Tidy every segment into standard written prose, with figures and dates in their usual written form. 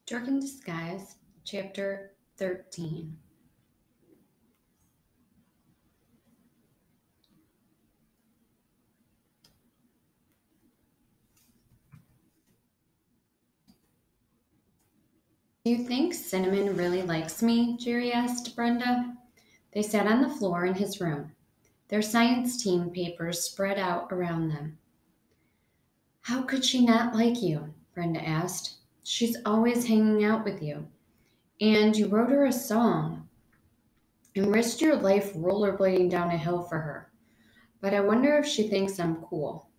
Dork in Disguise, Chapter 13. Do you think Cinnamon really likes me? Jerry asked Brenda. They sat on the floor in his room, their science team papers spread out around them. How could she not like you? Brenda asked. She's always hanging out with you. And you wrote her a song and risked your life rollerblading down a hill for her. But I wonder if she thinks I'm cool.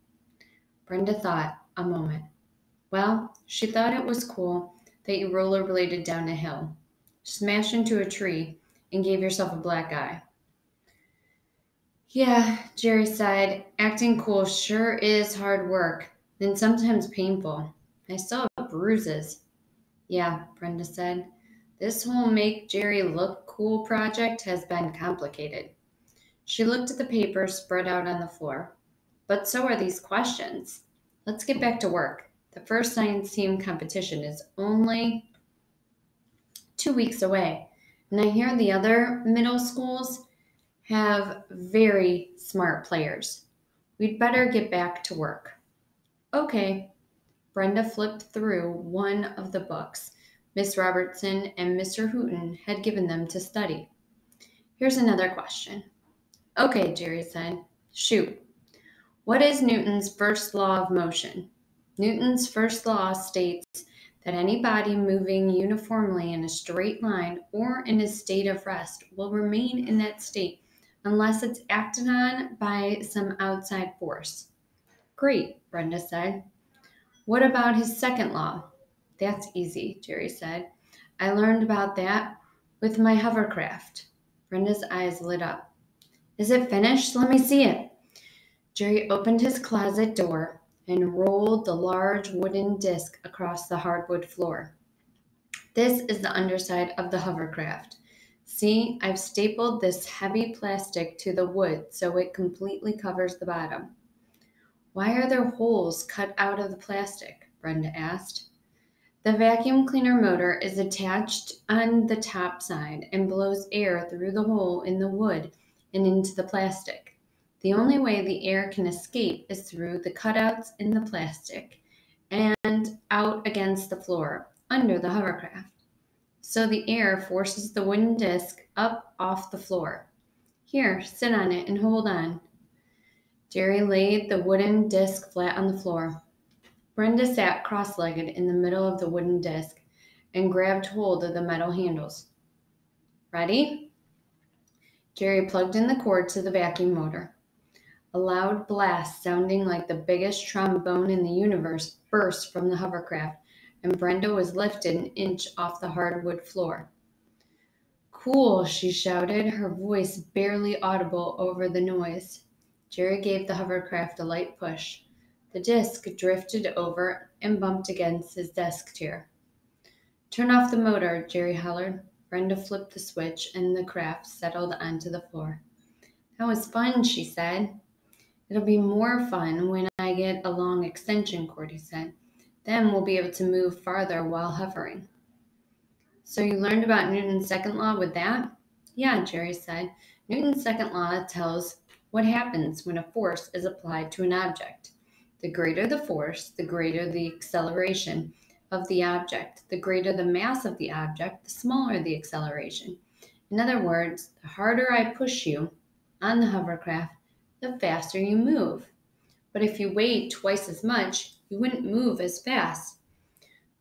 Brenda thought a moment. Well, she thought it was cool that you rollerbladed down a hill, smashed into a tree, and gave yourself a black eye. Yeah, Jerry sighed. Acting cool sure is hard work, and sometimes painful. I still have bruises. Yeah, Brenda said. This whole make Jerry look cool project has been complicated. She looked at the papers spread out on the floor. But so are these questions. Let's get back to work. The first science team competition is only 2 weeks away. And I hear the other middle schools have very smart players. We'd better get back to work. Okay. Brenda flipped through one of the books Miss Robertson and Mr. Hooton had given them to study. Here's another question. Okay, Jerry said. Shoot. What is Newton's first law of motion? Newton's first law states that any body moving uniformly in a straight line or in a state of rest will remain in that state unless it's acted on by some outside force. Great, Brenda said. What about his second law? That's easy, Jerry said. I learned about that with my hovercraft. Brenda's eyes lit up. Is it finished? Let me see it. Jerry opened his closet door and rolled the large wooden disc across the hardwood floor. This is the underside of the hovercraft. See, I've stapled this heavy plastic to the wood so it completely covers the bottom. Why are there holes cut out of the plastic? Brenda asked. The vacuum cleaner motor is attached on the top side and blows air through the hole in the wood and into the plastic. The only way the air can escape is through the cutouts in the plastic and out against the floor under the hovercraft. So the air forces the wooden disc up off the floor. Here, sit on it and hold on. Jerry laid the wooden disc flat on the floor. Brenda sat cross-legged in the middle of the wooden disc and grabbed hold of the metal handles. Ready? Jerry plugged in the cord to the vacuum motor. A loud blast sounding like the biggest trombone in the universe burst from the hovercraft, and Brenda was lifted an inch off the hardwood floor. Cool, she shouted, her voice barely audible over the noise. Jerry gave the hovercraft a light push. The disc drifted over and bumped against his desk chair. Turn off the motor, Jerry hollered. Brenda flipped the switch, and the craft settled onto the floor. That was fun, she said. It'll be more fun when I get a long extension cord, he said. Then we'll be able to move farther while hovering. So you learned about Newton's second law with that? Yeah, Jerry said. Newton's second law tells what happens when a force is applied to an object. The greater the force, the greater the acceleration of the object. The greater the mass of the object, the smaller the acceleration. In other words, the harder I push you on the hovercraft, the faster you move. But if you weighed twice as much, you wouldn't move as fast.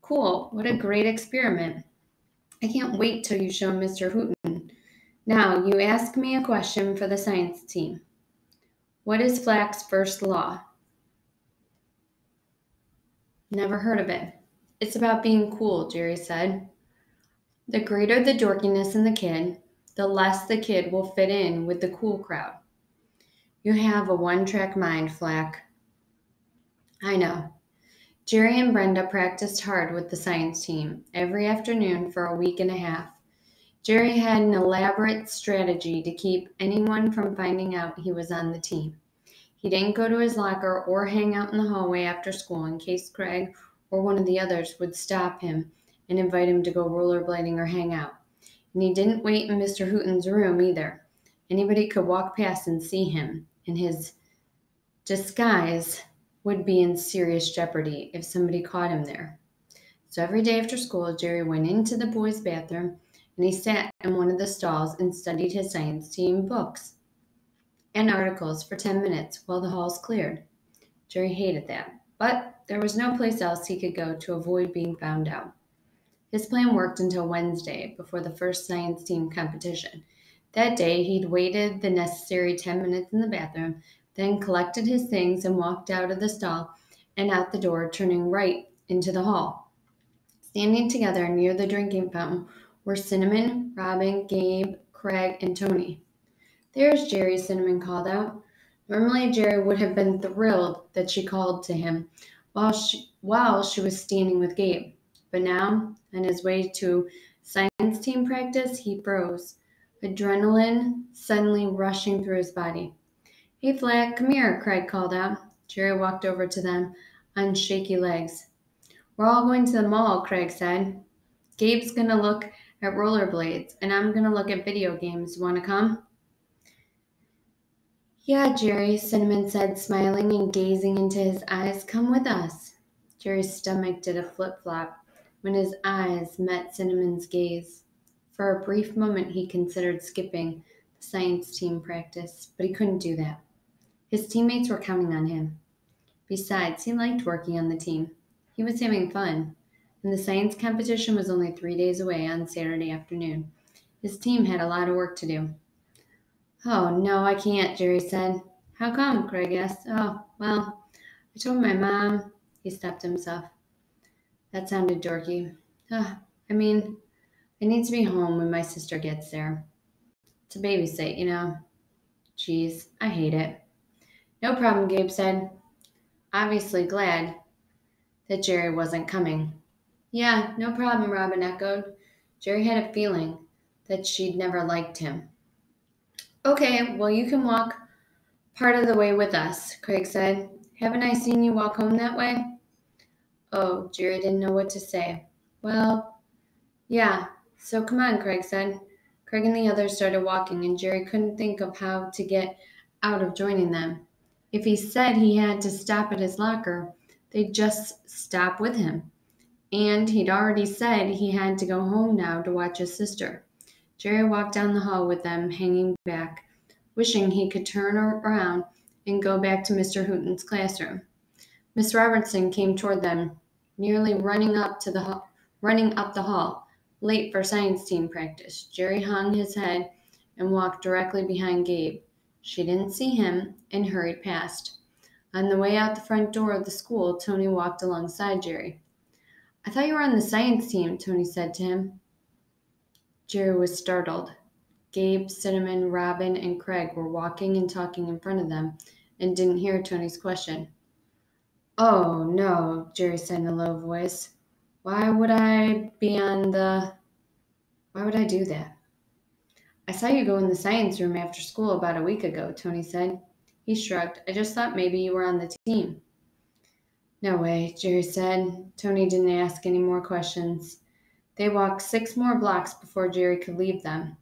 Cool, what a great experiment. I can't wait till you show Mr. Hooton. Now, you ask me a question for the science team. What is Flack's first law? Never heard of it. It's about being cool, Jerry said. The greater the dorkiness in the kid, the less the kid will fit in with the cool crowd. You have a one-track mind, Flack. I know. Jerry and Brenda practiced hard with the science team every afternoon for a week and a half. Jerry had an elaborate strategy to keep anyone from finding out he was on the team. He didn't go to his locker or hang out in the hallway after school in case Craig or one of the others would stop him and invite him to go rollerblading or hang out. And he didn't wait in Mr. Hooten's room either. Anybody could walk past and see him, and his disguise would be in serious jeopardy if somebody caught him there. So every day after school, Jerry went into the boys' bathroom and he sat in one of the stalls and studied his science team books and articles for 10 minutes while the halls cleared. Jerry hated that, but there was no place else he could go to avoid being found out. His plan worked until Wednesday before the first science team competition. That day, he'd waited the necessary 10 minutes in the bathroom, then collected his things and walked out of the stall and out the door, turning right into the hall. Standing together near the drinking fountain were Cinnamon, Robin, Gabe, Craig, and Tony. "There's Jerry," Cinnamon called out. Normally, Jerry would have been thrilled that she called to him while she was standing with Gabe. But now, on his way to science team practice, he froze, adrenaline suddenly rushing through his body. "Hey, Flack, come here," Craig called out. Jerry walked over to them on shaky legs. "We're all going to the mall," Craig said. "Gabe's going to look at rollerblades, and I'm going to look at video games. Want to come?" "Yeah, Jerry," Cinnamon said, smiling and gazing into his eyes. "Come with us." Jerry's stomach did a flip-flop when his eyes met Cinnamon's gaze. For a brief moment, he considered skipping the science team practice, but he couldn't do that. His teammates were counting on him. Besides, he liked working on the team. He was having fun, and the science competition was only 3 days away on Saturday afternoon. His team had a lot of work to do. "Oh, no, I can't," Jerry said. "How come?" Craig asked. "Oh, well, I told my mom." He stopped himself. That sounded dorky. I mean, I need to be home when my sister gets there. To babysit, you know. Geez, I hate it. "No problem," Gabe said, obviously glad that Jerry wasn't coming. "Yeah, no problem," Robin echoed. Jerry had a feeling that she'd never liked him. "Okay, well, you can walk part of the way with us," Craig said. "Haven't I seen you walk home that way?" Oh, Jerry didn't know what to say. "Well, yeah, so come on," Craig said. Craig and the others started walking, and Jerry couldn't think of how to get out of joining them. If he said he had to stop at his locker, they'd just stop with him. And he'd already said he had to go home now to watch his sister. Jerry walked down the hall with them hanging back, wishing he could turn around and go back to Mr. Hooten's classroom. Miss Robertson came toward them, nearly running up the hall, late for science team practice. Jerry hung his head and walked directly behind Gabe. She didn't see him and hurried past. On the way out the front door of the school, Tony walked alongside Jerry. "I thought you were on the science team," Tony said to him. Jerry was startled. Gabe, Cinnamon, Robin, and Craig were walking and talking in front of them and didn't hear Tony's question. "Oh, no," Jerry said in a low voice. Why would I do that?" "I saw you go in the science room after school about a week ago," Tony said. He shrugged. "I just thought maybe you were on the team." "No way," Jerry said. Tony didn't ask any more questions. They walked 6 more blocks before Jerry could leave them.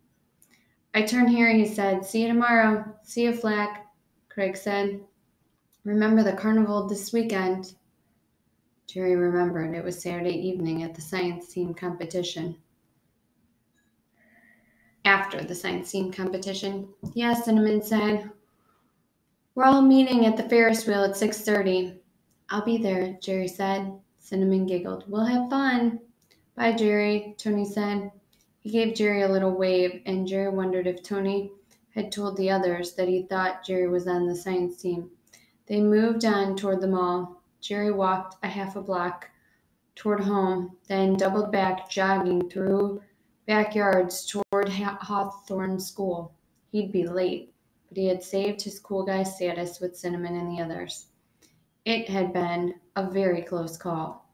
"I turn here," he said. "See you tomorrow." "See you, Flack," Craig said. "Remember the carnival this weekend." Jerry remembered it was Saturday evening at the science team competition. After the science team competition. "Yes," Cinnamon said. "We're all meeting at the Ferris wheel at 6:30. "I'll be there," Jerry said. Cinnamon giggled. "We'll have fun." "Bye, Jerry," Tony said. He gave Jerry a little wave, and Jerry wondered if Tony had told the others that he thought Jerry was on the science team. They moved on toward the mall. Jerry walked a half a block toward home, then doubled back, jogging through backyards toward Hawthorne School. He'd be late, but he had saved his cool guy status with Cinnamon and the others. It had been a very close call.